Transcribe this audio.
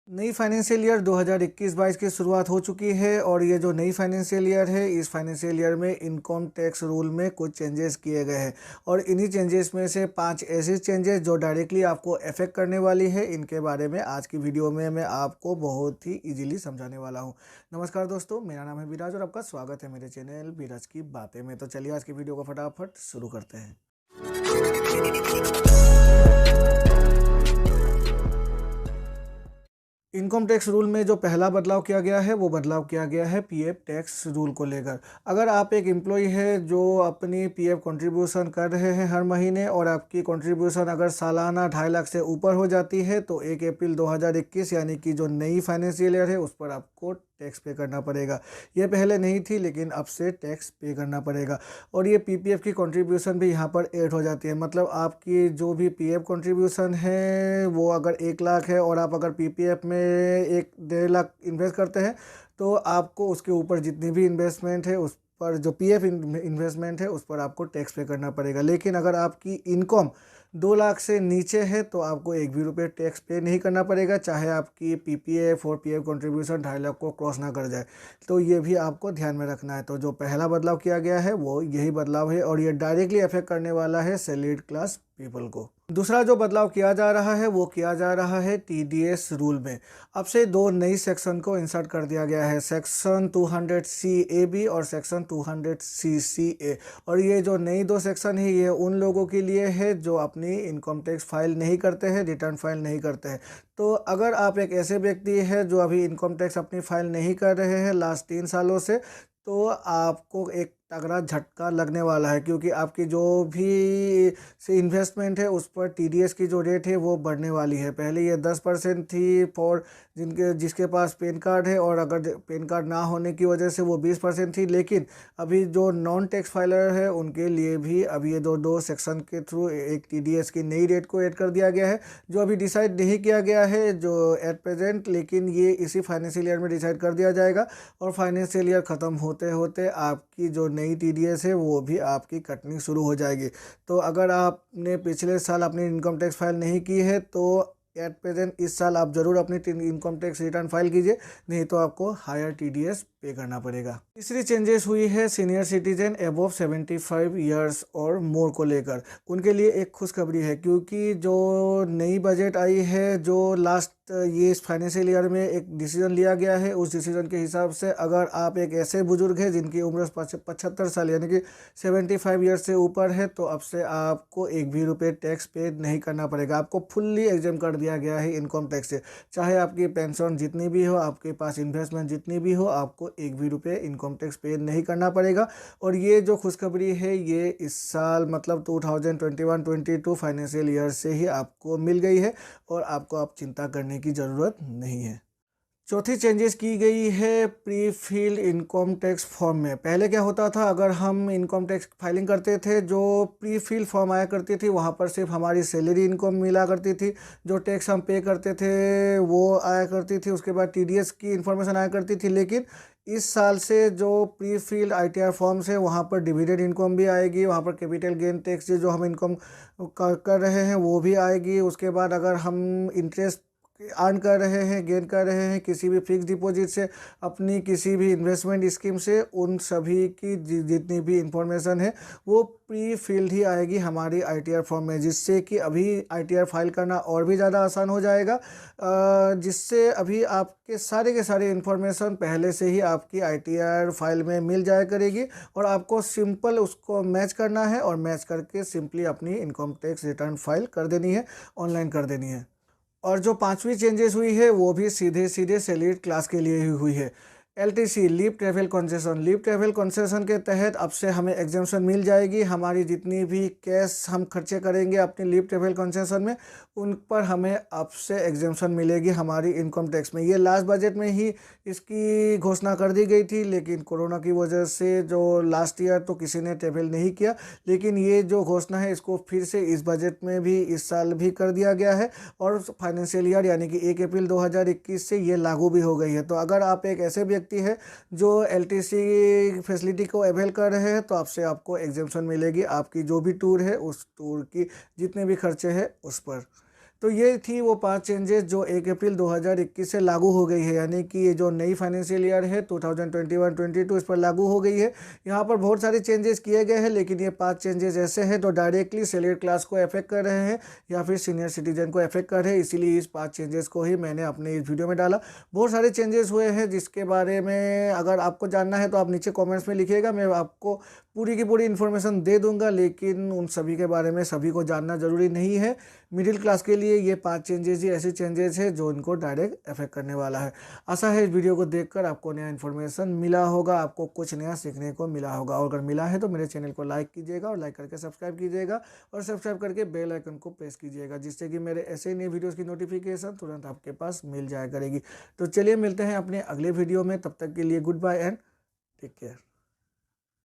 नई financial year 2021-22 की शुरुआत हो चुकी है और ये जो नई फाइनेंशियल ईयर है, इस फाइनेंशियल ईयर में इनकम टैक्स रूल में कुछ चेंजेस किए गए हैं और इन्हीं चेंजेस में से 5 ऐसी चेंजेस जो डायरेक्टली आपको अफेक्ट करने वाली है, इनके बारे में आज की वीडियो में मैं आपको बहुत ही इजीली समझाने वाला हूँ। नमस्कार दोस्तों, मेरा नाम है विराज और आपका स्वागत है मेरे चैनल विराज की बातें में। तो चलिए आज की वीडियो को फटाफट शुरू करते हैं। इनकम टैक्स रूल में जो पहला बदलाव किया गया है वो बदलाव किया गया है पीएफ टैक्स रूल को लेकर। अगर आप एक एम्प्लॉय है जो अपनी पीएफ कंट्रीब्यूशन कर रहे हैं हर महीने और आपकी कंट्रीब्यूशन अगर सालाना 2.5 लाख से ऊपर हो जाती है तो 1 अप्रैल 2021 यानी कि जो नई फाइनेंशियल ईयर है उस पर आपको टैक्स पे करना पड़ेगा। ये पहले नहीं थी लेकिन अब से टैक्स पे करना पड़ेगा और ये पीपीएफ की कंट्रीब्यूशन भी यहाँ पर ऐड हो जाती है। मतलब आपकी जो भी पीएफ कंट्रीब्यूशन है वो अगर 1 लाख है और आप अगर पीपीएफ में 1-1.5 लाख इन्वेस्ट करते हैं तो आपको उसके ऊपर जितनी भी इन्वेस्टमेंट है उस पर जो पीएफ इन्वेस्टमेंट है उस पर आपको टैक्स पे करना पड़ेगा। लेकिन अगर आपकी इनकम 2 लाख से नीचे है तो आपको एक भी रुपये टैक्स पे नहीं करना पड़ेगा, चाहे आपकी पीपीएफ और पीएफ कंट्रीब्यूशन 2.5 लाख को क्रॉस ना कर जाए। तो ये भी आपको ध्यान में रखना है। तो जो पहला बदलाव किया गया है वो यही बदलाव है और ये डायरेक्टली अफेक्ट करने वाला है सैलरीड क्लास पीपल को। दूसरा जो बदलाव किया जा रहा है वो किया जा रहा है टीडीएस रूल में। अब से 2 नई सेक्शन को इंसर्ट कर दिया गया है, सेक्शन 200C ए बी और सेक्शन 200C सी ए। और ये जो नई 2 सेक्शन है ये उन लोगों के लिए है जो अपनी इनकम टैक्स फाइल नहीं करते हैं, रिटर्न फाइल नहीं करते हैं। तो अगर आप एक ऐसे व्यक्ति है जो अभी इनकम टैक्स अपनी फाइल नहीं कर रहे हैं लास्ट 3 सालों से, तो आपको एक तगड़ा झटका लगने वाला है, क्योंकि आपकी जो भी से इन्वेस्टमेंट है उस पर टीडीएस की जो रेट है वो बढ़ने वाली है। पहले ये 10% थी फॉर जिसके पास पैन कार्ड है और अगर पैन कार्ड ना होने की वजह से वो 20% थी। लेकिन अभी जो नॉन टैक्स फाइलर है उनके लिए भी अभी ये दो सेक्शन के थ्रू एक टीडीएस की नई रेट को ऐड कर दिया गया है, जो अभी डिसाइड नहीं किया गया है जो एट प्रेजेंट, लेकिन ये इसी फाइनेंशियल ईयर में डिसाइड कर दिया जाएगा। और फाइनेंशियल ईयर ख़त्म होते होते आपकी जो नई टीडीएस है वो भी आपकी कटनी शुरू हो जाएगी। तो अगर आपने पिछले साल अपनी इनकम टैक्स फाइल नहीं की है तो एट प्रेजेंट इस साल आप ज़रूर अपनी इनकम टैक्स रिटर्न फाइल कीजिए, नहीं तो आपको हायर टीडीएस पे करना पड़ेगा। तीसरी चेंजेस हुई है सीनियर सिटीजन अबव 75 ईयर्स और मोर को लेकर। उनके लिए एक खुशखबरी है, क्योंकि जो नई बजट आई है, जो लास्ट ये इस फाइनेंशियल ईयर में एक डिसीजन लिया गया है, उस डिसीजन के हिसाब से अगर आप एक ऐसे बुजुर्ग हैं जिनकी उम्र 75 साल यानी कि 75 ईयर्स से ऊपर है, तो अब से आपको एक भी रुपये टैक्स पे नहीं करना पड़ेगा। आपको फुल्ली एग्जाम कर दिया गया है इनकम टैक्स से। चाहे आपकी पेंशन जितनी भी हो, आपके पास इन्वेस्टमेंट जितनी भी हो, आपको एक भी रुपये इनकम टैक्स पे नहीं करना पड़ेगा। और ये जो खुशखबरी है ये इस साल मतलब 2021-22 फाइनेंशियल ईयर से ही आपको मिल गई है और आपको अब चिंता करने की ज़रूरत नहीं है। चौथी चेंजेस की गई है pre filled income tax form में। पहले क्या होता था, अगर हम इनकम टैक्स फाइलिंग करते थे, जो प्री फिल्ड फॉर्म आया करती थी वहाँ पर सिर्फ हमारी सैलरी इनकम मिला करती थी, जो टैक्स हम पे करते थे वो आया करती थी, उसके बाद टीडीएस की इन्फॉर्मेशन आया करती थी। लेकिन इस साल से जो प्री फिल्ड आईटीआर फॉर्म्स है वहाँ पर डिविडेंड इनकम भी आएगी, वहाँ पर कैपिटल गेन टैक्स जो हम इनकम कर रहे हैं वो भी आएगी। उसके बाद अगर हम इंटरेस्ट अर्न कर रहे हैं, गेन कर रहे हैं किसी भी फिक्स डिपॉजिट से, अपनी किसी भी इन्वेस्टमेंट स्कीम से, उन सभी की जितनी भी इंफॉर्मेशन है वो प्री फिल्ड ही आएगी हमारी आईटीआर फॉर्म में, जिससे कि अभी आईटीआर फाइल करना और भी ज़्यादा आसान हो जाएगा। जिससे अभी आपके सारे के सारे इन्फॉर्मेशन पहले से ही आपकी आईटीआर फाइल में मिल जाया करेगी और आपको सिंपल उसको मैच करना है और मैच करके सिंपली अपनी इनकम टैक्स रिटर्न फाइल कर देनी है, ऑनलाइन कर देनी है। और जो 5वीं चेंजेस हुई है वो भी सीधे सैलरीड क्लास के लिए ही हुई है। एलटीसी लीव ट्रैवल कंसेशन के तहत अब से हमें एग्जाम्शन मिल जाएगी। हमारी जितनी भी कैश हम खर्चे करेंगे अपनी लीव ट्रैवल कंसेशन में, उन पर हमें अब से एग्जाम्शन मिलेगी हमारी इनकम टैक्स में। ये लास्ट बजट में ही इसकी घोषणा कर दी गई थी, लेकिन कोरोना की वजह से जो लास्ट ईयर तो किसी ने ट्रैवल नहीं किया, लेकिन ये जो घोषणा है इसको फिर से इस बजट में भी इस साल भी कर दिया गया है और फाइनेंशियल ईयर यानी कि 1 अप्रैल 2021 से ये लागू भी हो गई है। तो अगर आप एक ऐसे व्यक्ति है जो एलटीसी फैसिलिटी को अवेल कर रहे हैं तो आपसे आपको एग्जाम्शन मिलेगी आपकी जो भी टूर है उस टूर की जितने भी खर्चे हैं उस पर। तो ये थी वो 5 चेंजेस जो 1 अप्रैल 2021 से लागू हो गई है, यानी कि ये जो नई फाइनेंशियल ईयर है 2021-22 इस पर लागू हो गई है। यहाँ पर बहुत सारे चेंजेस किए गए हैं, लेकिन ये 5 चेंजेस ऐसे हैं जो डायरेक्टली सैलरीड क्लास को अफेक्ट कर रहे हैं या फिर सीनियर सिटीजन को अफेक्ट कर रहे हैं, इसीलिए इस 5 चेंजेस को ही मैंने अपने इस वीडियो में डाला। बहुत सारे चेंजेस हुए हैं जिसके बारे में अगर आपको जानना है तो आप नीचे कॉमेंट्स में लिखिएगा, मैं आपको पूरी की पूरी इन्फॉर्मेशन दे दूंगा, लेकिन उन सभी के बारे में सभी को जानना ज़रूरी नहीं है। मिडिल क्लास के लिए ये 5 चेंजेस ही ऐसे चेंजेस है जो इनको डायरेक्ट अफेक्ट करने वाला है। आशा है इस वीडियो को देखकर आपको नया इन्फॉर्मेशन मिला होगा, आपको कुछ नया सीखने को मिला होगा, और अगर मिला है तो मेरे चैनल को लाइक कीजिएगा और लाइक करके सब्सक्राइब कीजिएगा और सब्सक्राइब करके बेल आइकन को प्रेस कीजिएगा, जिससे कि मेरे ऐसे ही नए वीडियोज़ की नोटिफिकेशन तुरंत आपके पास मिल जाया करेगी। तो चलिए मिलते हैं अपने अगले वीडियो में, तब तक के लिए goodbye and take care.